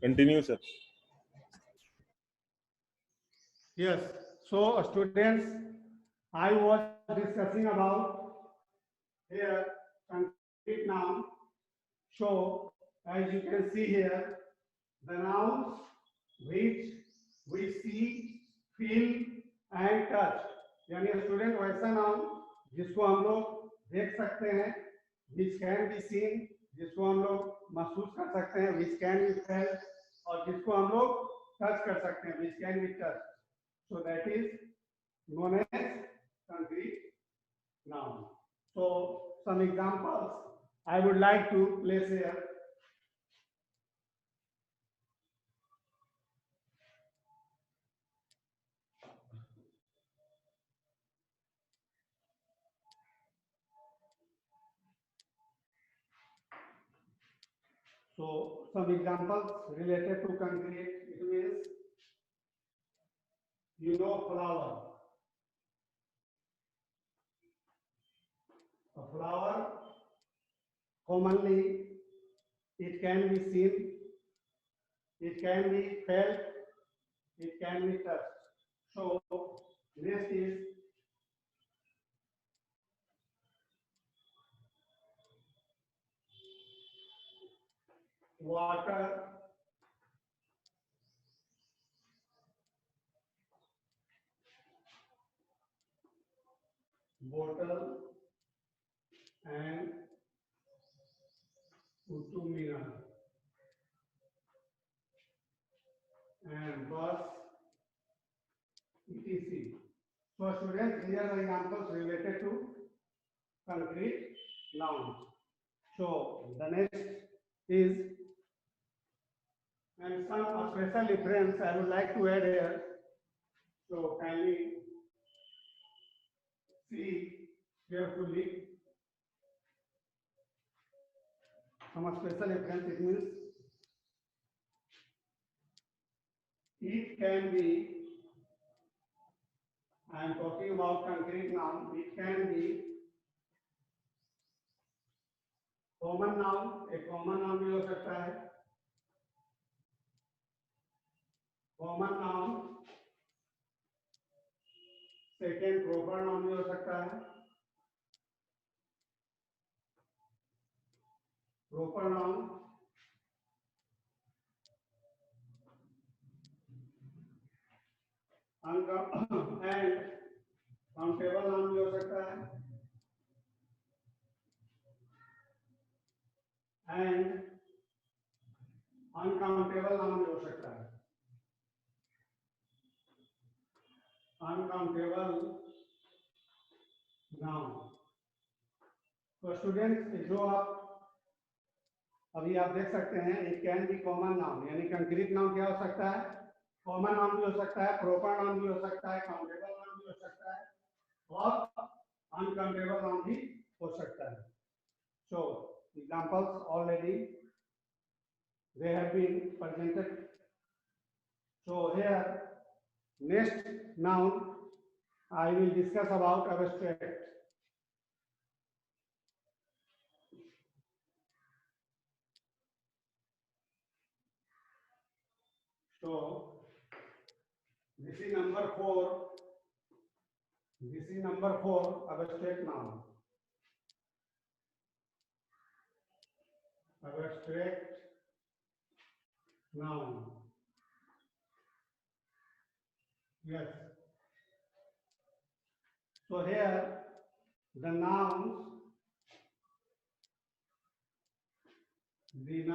Continue, sir. Yes. So, students, I was discussing about here concrete noun. So, as you can see here, the nouns which we see, feel and touch. यानी student वैसा noun जिसको हम लोग देख सकते हैं, which can be seen, जिसको हम लोग महसूस कर सकते हैं, which can be felt, और जिसको हम लोग टच कर सकते हैं, which can be touched. So that is known as concrete noun. So some examples I would like to place here. So some examples related to concrete, it means, flower. A flower, commonly, it can be seen, it can be felt, it can be touched. So next is water, bottle and utumina and bus, etc. So students, here are examples related to concrete nouns. So the next is, and some special reference I would like to add here. So kindly see carefully. Some special reference, it means it can be, I am talking about concrete noun, it can be common noun, एक common noun भी हो सकता है, common noun, second proper noun भी हो सकता है, proper noun, and countable noun भी हो सकता है, and uncountable नाउन भी हो सकता है, uncountable नाउन. तो स्टूडेंट्स, जो आप अभी आप देख सकते हैं, it can be common noun, यानी कंक्रीट नाउन क्या हो सकता है, कॉमन नाउन भी हो सकता है, प्रॉपर नाउन भी हो सकता है, काउंटेबल नाउन भी हो सकता है, और अनकाउंटेबल नाउन भी हो सकता है. So examples already they have been presented. So here next noun I will discuss about abstract. So this is number 4. This is number 4, abstract noun. Abstract noun. Yes. So here the nouns which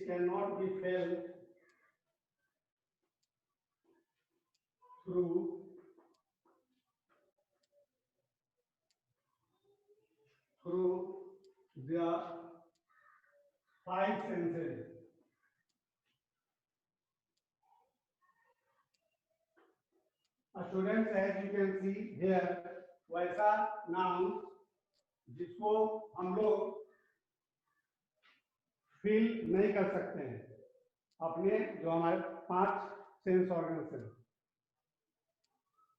cannot be felt through the five senses. Students, as you can see here, वैसा noun जिसको हम लोग feel नहीं कर सकते हैं, अपने जो हमारे 5 सेंस ऑर्गन से,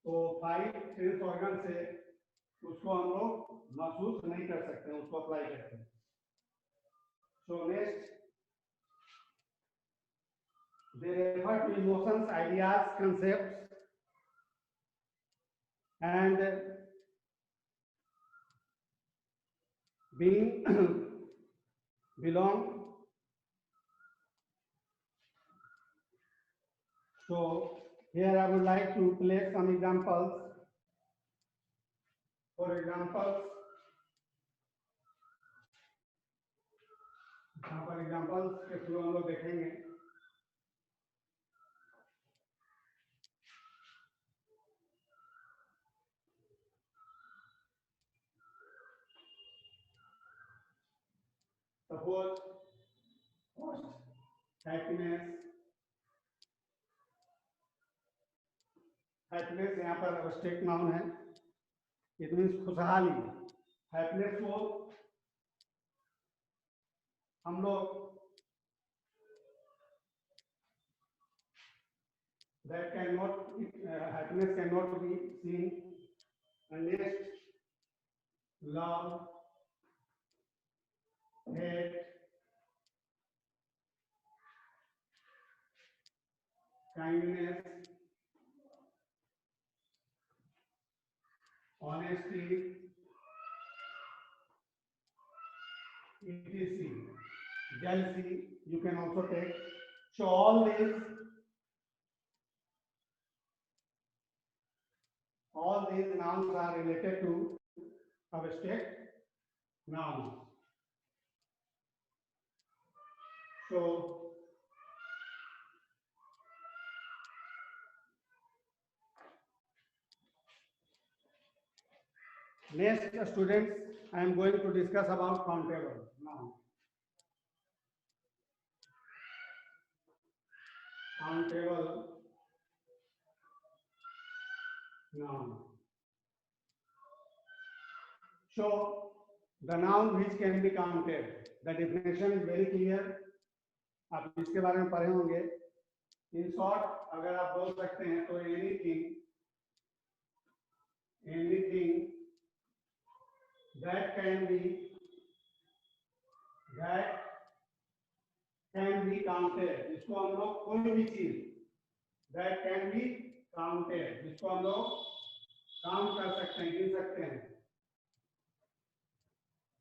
तो 5 सेंस ऑर्गन से उसको हम लोग महसूस नहीं कर सकते हैं, उसको अप्लाई करते हैं। So next, they refer to emotions, ideas, concepts, and being belong. So here I would like to place some examples. For examples, यहाँ पर एग्जाम्पल्स के थ्रू हम लोग देखेंगे। Suppose first, happiness. हैप्पीनेस यहाँ पर एब्स्ट्रैक्ट नाउन है, इट मीन्स खुशहाली। हैप्पीनेस को हम लोग that cannot happiness cannot be seen. And next, love, hate, kindness, honesty, etc. Jealousy, you can also take. So all these nouns are related to abstract nouns. So next, students, I am going to discuss about countable noun. Countable noun. So the noun which can be counted. The definition is very clear. आप इसके बारे में पढ़े होंगे। In short, अगर आप बोल सकते हैं तो anything that can be counted, जिसको हम लोग कोई भी चीज that can be counted, जिसको हम लोग काउंट कर सकते हैं, गिन सकते हैं,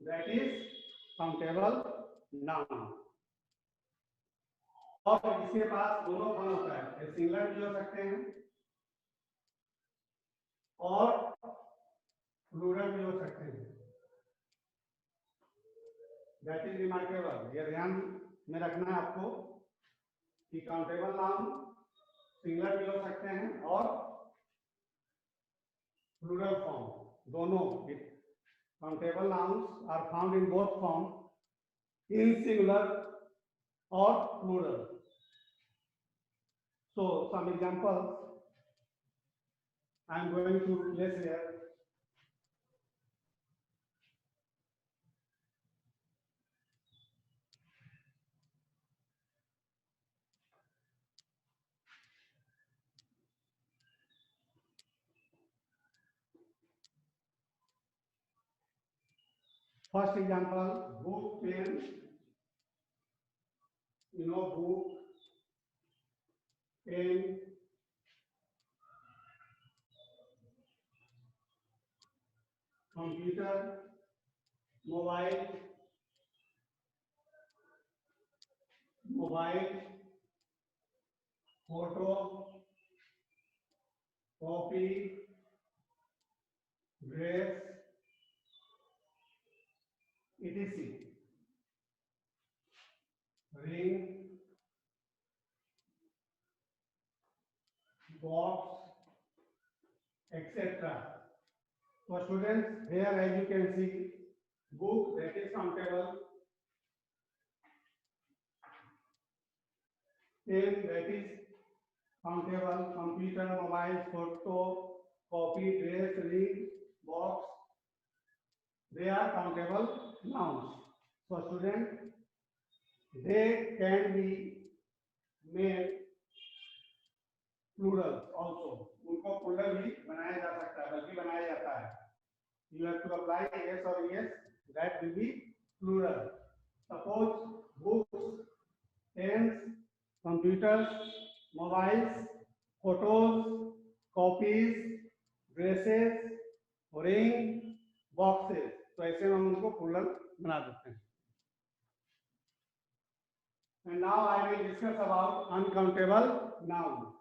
that is countable noun. और इसके पास दोनों फॉर्म होता है, सिंगुलर भी हो सकते हैं और प्लूरल भी हो सकते हैं। That is remarkable. ये ध्यान में रखना है आपको कि काउंटेबल नाउन सिंगुलर भी हो सकते हैं और प्लूरल फॉर्म, दोनों। Countable nouns are found in both form, in singular और plural. So some examples I am going to place here. First example, book, pen. You know, book, pen, computer, mobile, photo, copy, dress, etc. Ring, box, etc. So students, here as you can see, book, that is countable, pen, that is countable, computer, mobile, photo, copy, dress, ring, box, they are countable nouns. So students, they can be made plural also, उनको plural भी बनाया जा सकता है, बल्कि बनाया जाता है. You have to apply yes or yes, that will be plural. Suppose books, pens, computers, mobiles, photos, copies, dresses, ring, boxes. तो ऐसे में हम उनको प्लूरल बना देते हैं. And now I will discuss about uncountable noun.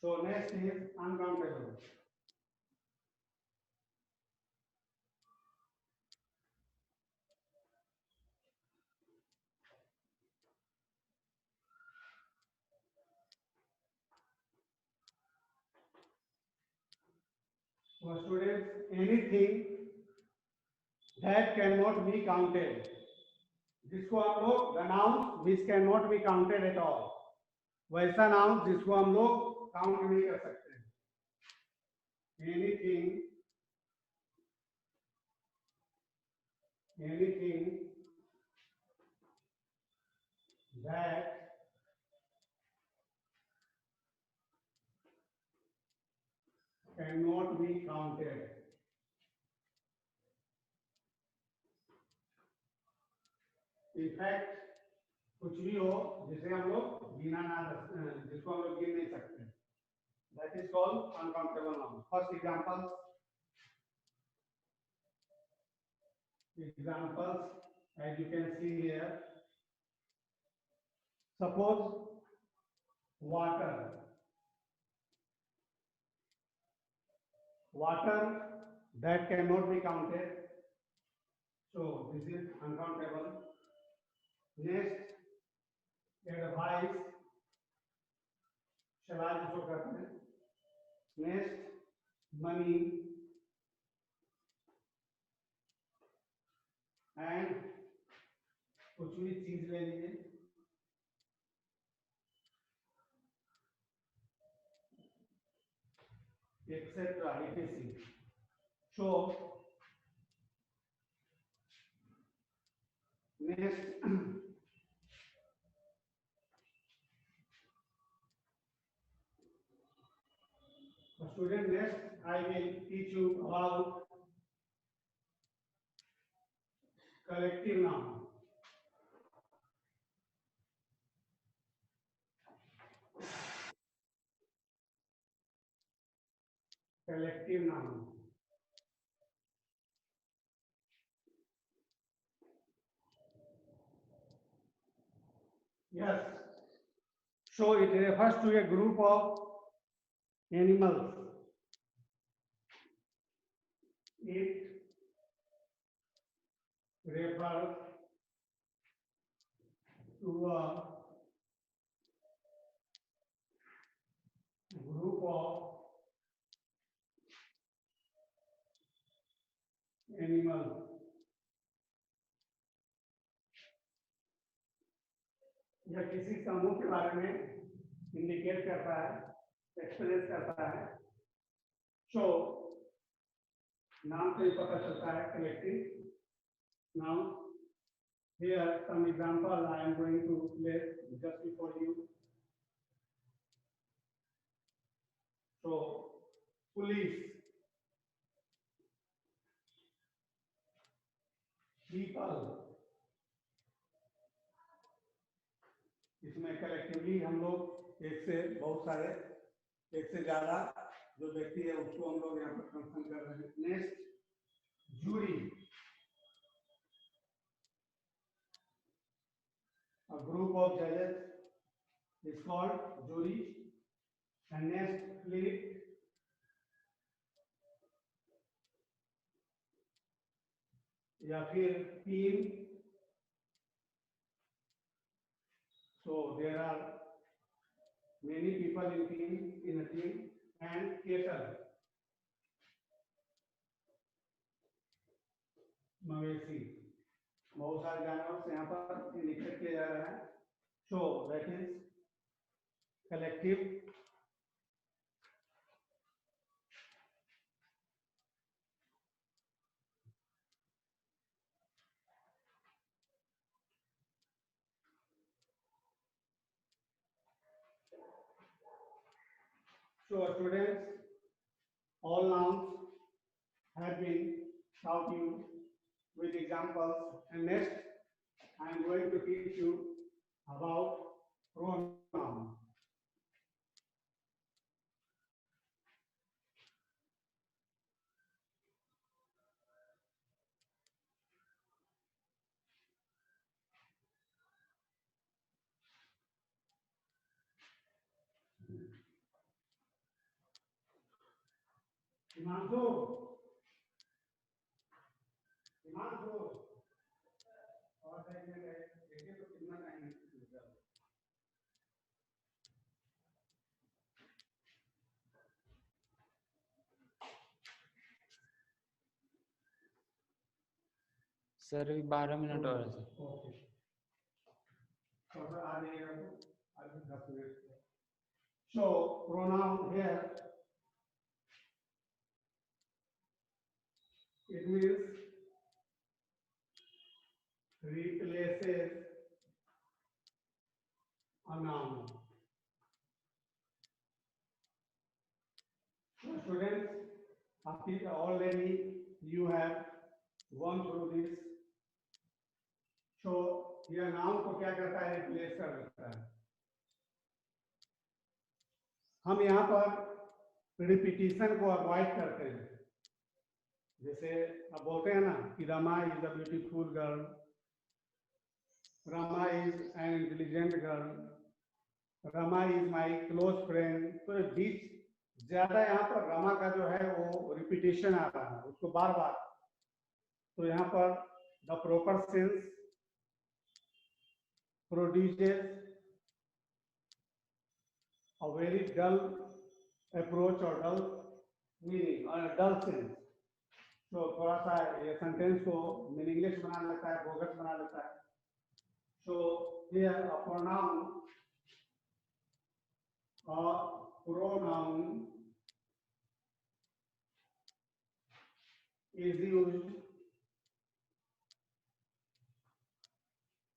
So next is uncountable. So students, anything that cannot be counted, जिसको हम लोग the noun which cannot be counted at all, वैसा नाउन जिसको हम लोग काउंट नहीं कर सकते. Anything that cannot be counted. In fact, कुछ भी हो जिसे हम लोग गिना ना, जिसको हम लोग गिन नहीं सकते, that is called uncountable noun. First examples, as you can see here. Suppose water that cannot be counted, so this is uncountable. Next, advice, सलाह जिसको कहते हैं. Next, money, and कुछ भी चीज ले लीजिए, etc. etc. So next, student, next I will teach you about collective noun. Collective noun. Yes. So it refers to a group of animals. It refers to a group of animals. यह किसी समूह के बारे में indicate करता है, express करता है. सो नाम से ही पता चलता है collective noun. Here some example I am going to place just before you. So police, people, इसमें कलेक्टिवली हम लोग एक से बहुत सारे, एक से ज्यादा जो व्यक्ति है उसको हम लोग यहाँ पर कंसर्न कर रहे हैं. Next, jury, a group of judges is called jury. And next, fleet, या फिर team. So there are many people in a team. And cattle, मवेशी, बहुत सारे जानवर यहाँ पर इंडिकेट किया जा रहा है। Show that is collective So students, all nouns have been taught you with examples, and next I am going to teach you about pronoun. Himanshu, Himanshu, और देखिए तो कितना टाइम है। सर अभी 12 मिनट और है सर। ओके, तो sir आ जाइएगा तो अभी 10 minute. So pronoun here it means replaces a noun. So students, already you have gone through this. So यह noun को क्या करता है? रिप्लेस कर देता है। हम यहाँ पर रिपीटिशन को अवॉइड करते हैं। जैसे अब बोलते हैं ना कि Rama is a beautiful girl, Rama is an intelligent girl, Rama is my close friend. तो बीच ज्यादा यहाँ पर रमा का जो है वो रिपीटिशन आ रहा है, उसको बार बार। तो यहाँ पर the proper sense produces a very dull approach or dull meaning or dull sense. तो थोड़ा सा ये सेंटेंस को मीनिंगलेस बना लेता है, बोगस बना लेता है। So here a pronoun is used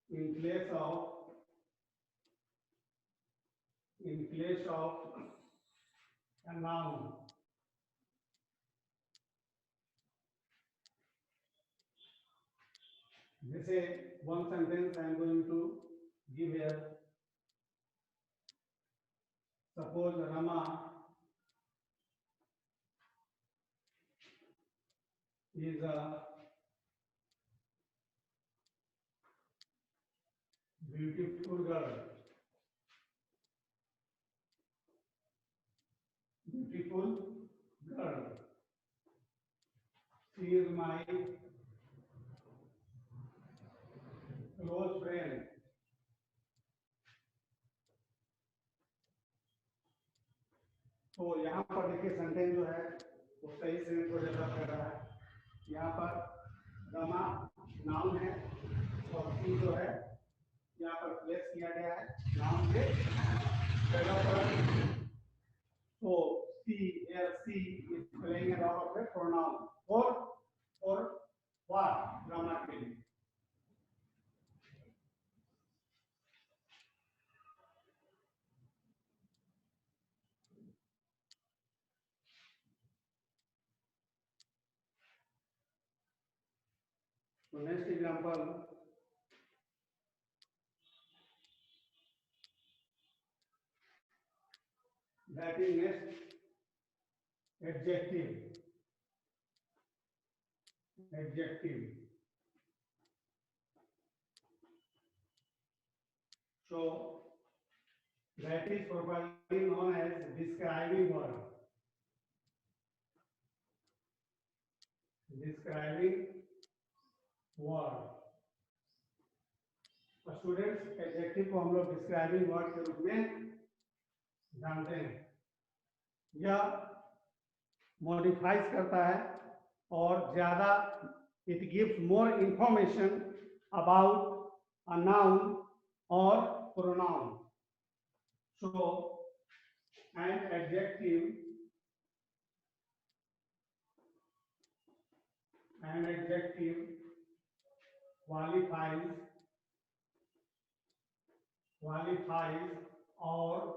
in place of a noun. जैसे one sentence I am going to give here. Suppose Rama is a beautiful girl. Beautiful girl. She is my close friend. तो यहाँ पर देखिए sentence जो है वो सही sense को डेवलप कर रहा है। यहाँ पर रमा नाउन है और सी जो है यहाँ पर प्लेस किया गया है नाउन से डेवलपर। तो see here see is playing a role of a pronoun or what grammatically. So next example, that is next adjective. Adjective. So that is properly known as describing word. Describing word. तो students adjective को हम लोग describing word के रूप में जानते हैं। यह मॉडिफाइज करता है और ज्यादा it gives more information about a noun or pronoun. So an adjective qualifies, or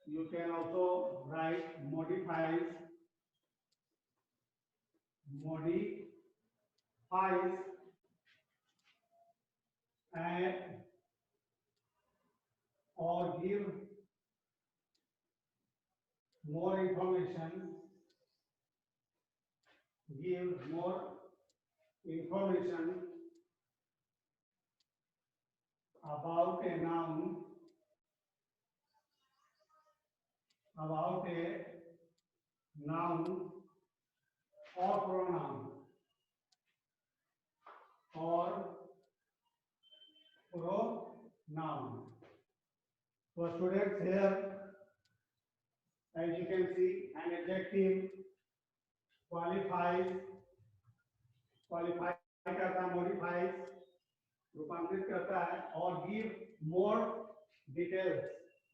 you can also write modifies and or give more information about a noun or pronoun. So students, here as you can see, an adjective qualifies करता है, modifies रूपांतरित करता है, और give more details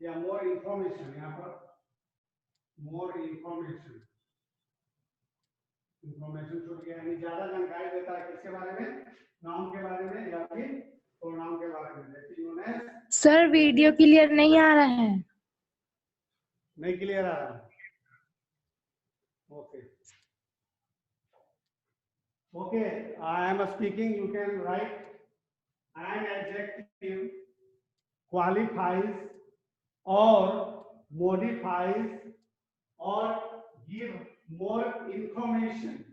या more information. यहाँ पर more information छूट गया, यानी ज्यादा जानकारी देता है किसके बारे में, नाउन के बारे में या फिर प्रोनाउन के बारे में. सर वीडियो क्लियर नहीं आ रहा है. नहीं क्लियर आ रहा. Okay, I am speaking. You can write an adjective qualifies or modifies or give more information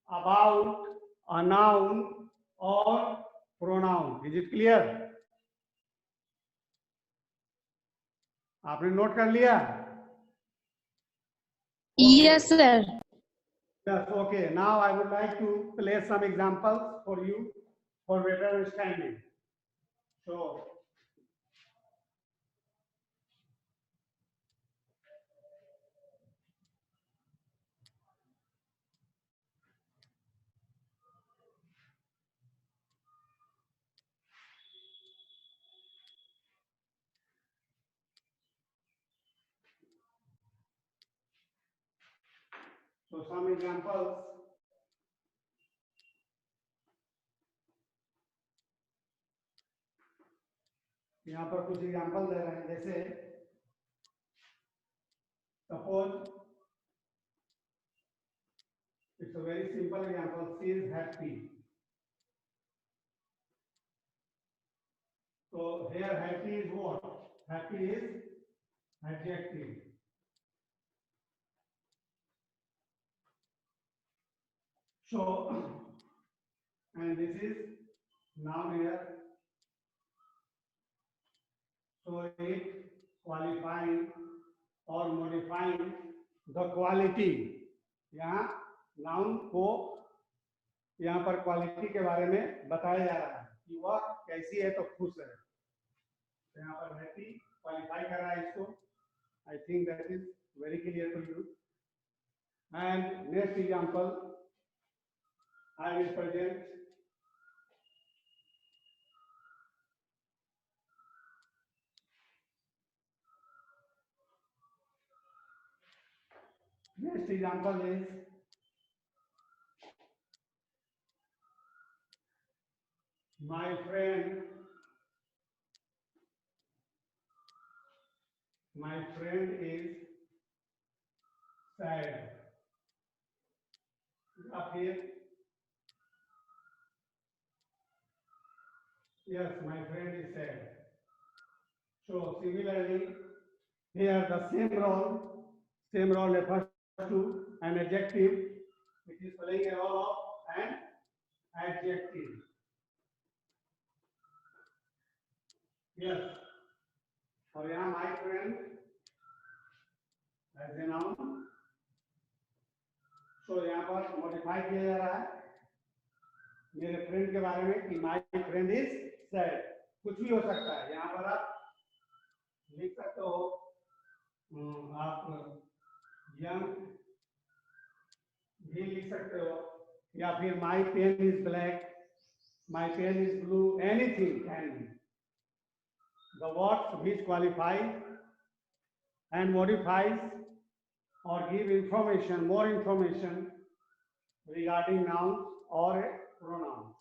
about a noun or pronoun. Is it clear? आपने नोट कर लिया? Yes sir. Yes, okay. Now I would like to play some examples for you for better understanding. So some examples. यहाँ पर कुछ example दे रहे हैं, जैसे suppose it's a very simple example, she is happy. So here happy is what? Happy is adjective. So and this is noun here. So it qualifying or modifying the quality. यहाँ noun को यहाँ पर quality के बारे में बताया जा रहा है कि वह कैसी है तो खुश है. तो यहाँ पर हैप्पी क्वालिफाई कर रहा है इसको. I think that is very clear to you. And next example I will present. Next example is my friend is sad. या फिर yes, my friend is sad. So similarly here the same role refers to an adjective which is playing a role of an adjective. Yes, और यहाँ my friend as a noun. So यहाँ पर modify किया जा रहा है मेरे friend के बारे में कि my friend is sad. कुछ भी हो सकता है. यहाँ पर आप लिख सकते हो आप young भी लिख सकते हो, या फिर my pen is black, my pen is blue, anything can be the words which qualify and modifies or give information, more information regarding nouns or pronouns.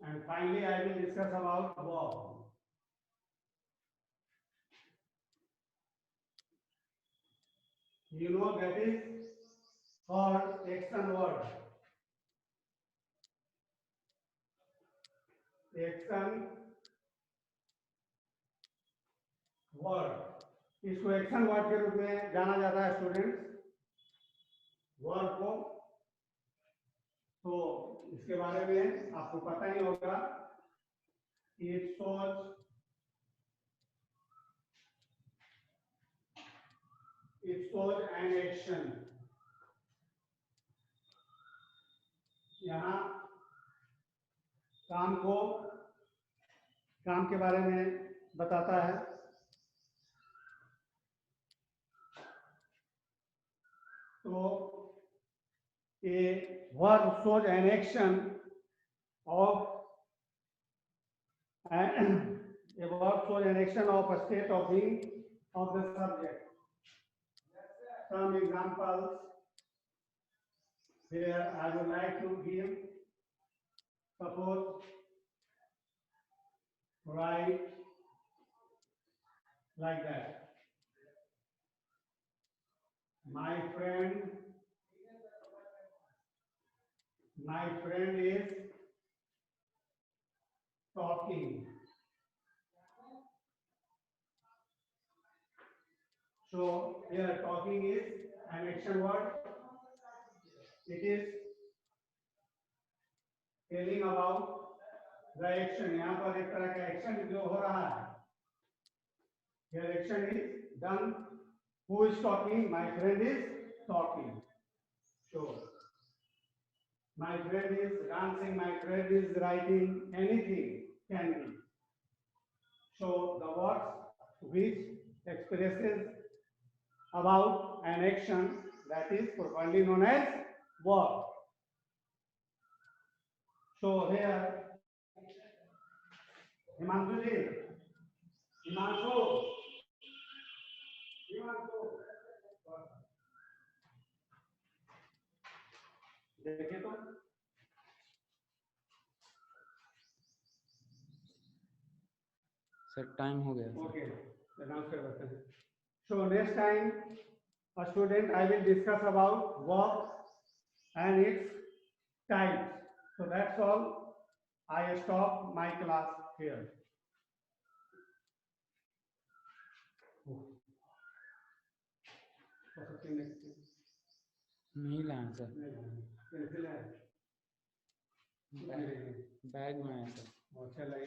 And finally, I will discuss about verb. You know that is called action word. Action word. इसको action word के रूप में जाना जाता है students, word को। तो इसके बारे में आपको पता ही होगा। It shows an action. यहाँ काम के बारे में बताता है। तो a verb shows an action of a verb shows an action of a state of being of the subject. Some examples here I would like to give. Suppose write like that. My friend is talking. So here talking is an action word. It is telling about the action. यहाँ पर एक तरह का action जो हो रहा है. Here action is done. Who is talking? My friend is talking. So my friend is dancing. My friend is writing. Anything can be. So the words which expresses about an action, that is properly known as verb. So here, Himanshu, देखिए तो sir time हो गया। Okay, announce कर देते हैं। So next time, a student, I will discuss about verb and its types. So that's all. I stop my class here. नहीं लाया sir, bag में है सर। अच्छा लगे